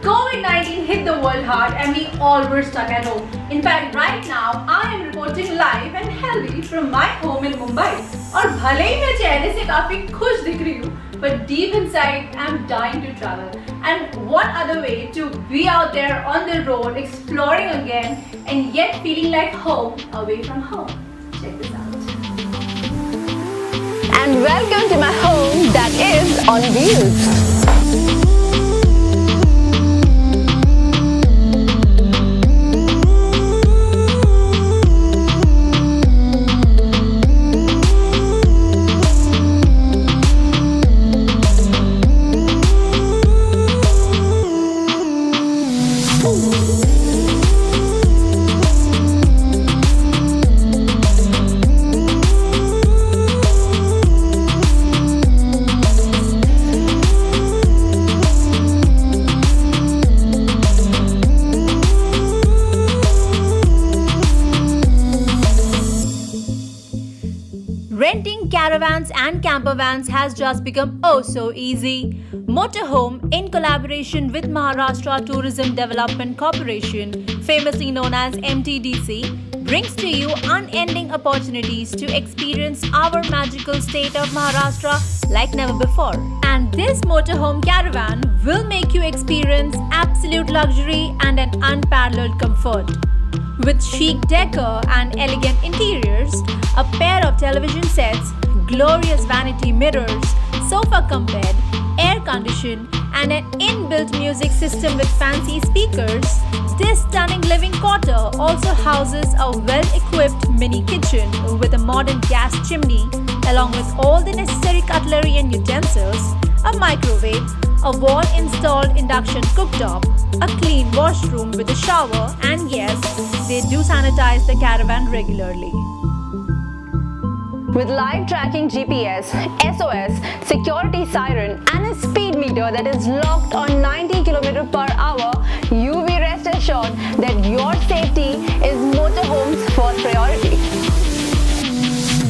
COVID-19 hit the world hard and we all were stuck at home. In fact, right now, I am reporting live and healthy from my home in Mumbai. और भले ही मैं चेहरे से काफी खुश दिख रही हूँ, but deep inside, I'm dying to travel. And what other way to be out there on the road, exploring again, and yet feeling like home away from home? Check this out. And welcome to my home that is on wheels. Renting caravans and camper vans has just become oh so easy. Motorhome, in collaboration with Maharashtra Tourism Development Corporation, famously known as MTDC, brings to you unending opportunities to experience our magical state of Maharashtra like never before. And this motorhome caravan will make you experience absolute luxury and an unparalleled comfort. With chic decor and elegant interiors, a pair of television sets, glorious vanity mirrors, sofa cum bed, air condition, and an inbuilt music system with fancy speakers, this stunning living quarter also houses a well-equipped mini kitchen with a modern gas chimney, along with all the necessary cutlery and utensils, a microwave, a wall-installed induction cooktop, a clean washroom with a shower, and yes, they do sanitize the caravan regularly. With live tracking GPS, SOS, security siren, and a speed meter that is locked on 90 km per hour, you be rest assured that your safety is motorhome's first priority.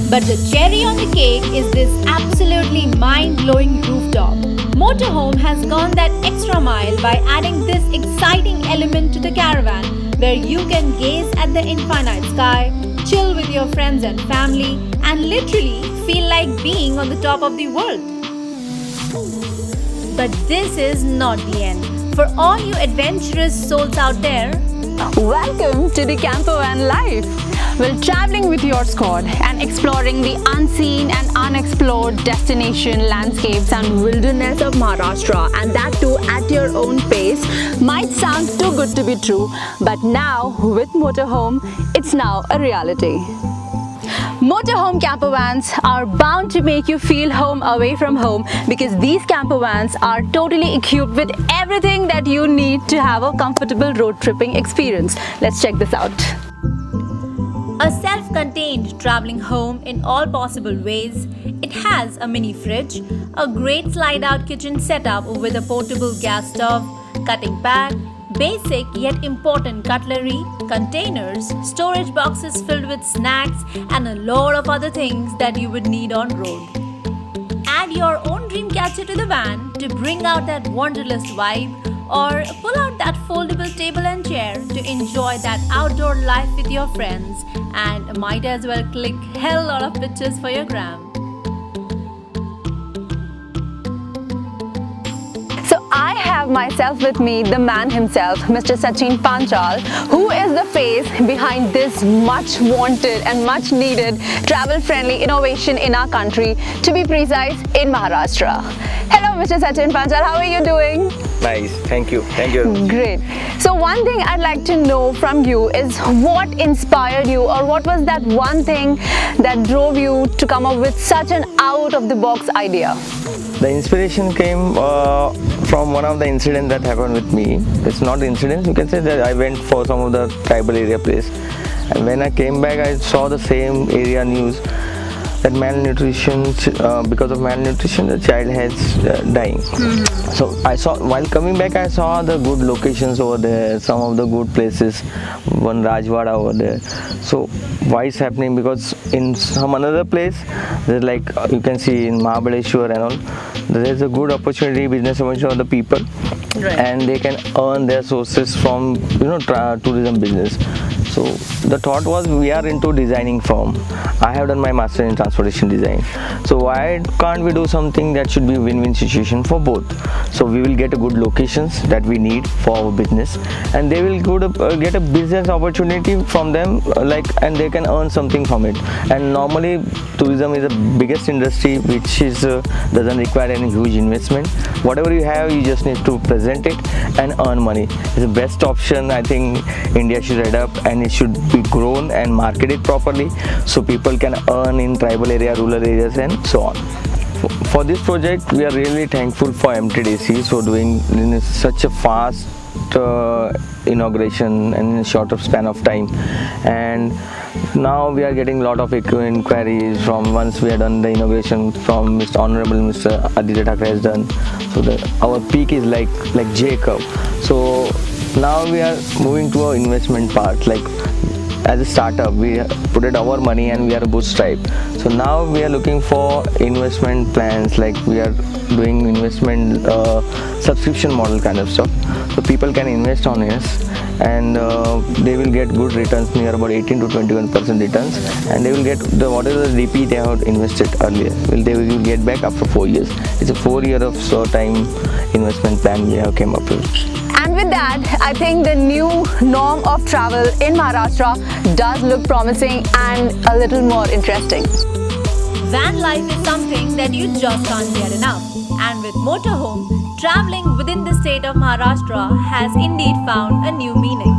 But the cherry on the cake is this absolutely mind-blowing rooftop. Motorhome has gone that extra mile by adding this exciting element to the caravan where you can gaze at the infinite sky, chill with your friends and family, and literally feel like being on the top of the world. But this is not the end. For all you adventurous souls out there, welcome to the camper van life. Well, traveling with your squad and exploring the unseen and unexplored destination, landscapes and wilderness of Maharashtra, and that too at your own pace, might sound too good to be true, but now with Motorhome, it's now a reality. Motorhome camper vans are bound to make you feel home away from home because these camper vans are totally equipped with everything that you need to have a comfortable road tripping experience. Let's check this out. a self-contained traveling home in all possible ways, it has a mini fridge, a great slide-out kitchen setup with a portable gas stove, cutting pad, basic yet important cutlery, containers, storage boxes filled with snacks, and a lot of other things that you would need on road. Add your own dream catcher to the van to bring out that wanderlust vibe, or pull out that foldable table and chair to enjoy that outdoor life with your friends, and might as well click hell lot of pictures for your gram. So I have myself with me the man himself, Mr. Sachin Panchal, who is the face behind this much wanted and much needed travel friendly innovation in our country, to be precise in Maharashtra. Hello Mr. Sachin Panchal, how are you doing? Nice, thank you. Great. So one thing I'd like to know from you is what inspired you, or what was that one thing that drove you to come up with such an out of the box idea? The inspiration came from one of the incidents that happened with me. It's not incidents, you can say that I went for some of the tribal area place, and when I came back I saw the same area news that malnutrition, because of malnutrition the child has dying. So I saw, while coming back I saw the good locations over there, some of the good places, one Rajwada over there. So why is happening? Because in some another place there's like you can see in Mahabaleshwar and all, there is a good opportunity, business opportunity for the people, Right. and they can earn their sources from tourism business. So the thought was, we are into designing firm. I have done my master in transportation design. So why can't we do something that should be a win-win situation for both? So we will get a good locations that we need for our business, and they will get a business opportunity from them, and they can earn something from it. And normally tourism is the biggest industry which is doesn't require any huge investment. Whatever you have, you just need to present it and earn money. It's the best option. I think India should adapt, and it should be grown and marketed properly so people can earn in tribal area, rural areas, and so on. For this project, we are really thankful for MTDC for doing in such a fast inauguration and in a shorter span of time. And now we are getting a lot of inquiries from once we have done the inauguration from Mr. Honorable Mr. Aditya Thackeray has done. So our peak is like J curve. So now we are moving to our investment part. Like as a startup, we put it our money and we are a bootstrap. So now we are looking for investment plans, like we are doing investment subscription model kind of stuff. So people can invest on us, and they will get good returns, near about 18 to 21% returns, and they will get whatever the DP they have invested earlier, they will get back after 4 years. It's a 4 year of time investment plan we have came up with. And with that, I think the new norm of travel in Maharashtra does look promising and a little more interesting. Van life is something that you just can't get enough. And with Motorhome, traveling within the state of Maharashtra has indeed found a new meaning.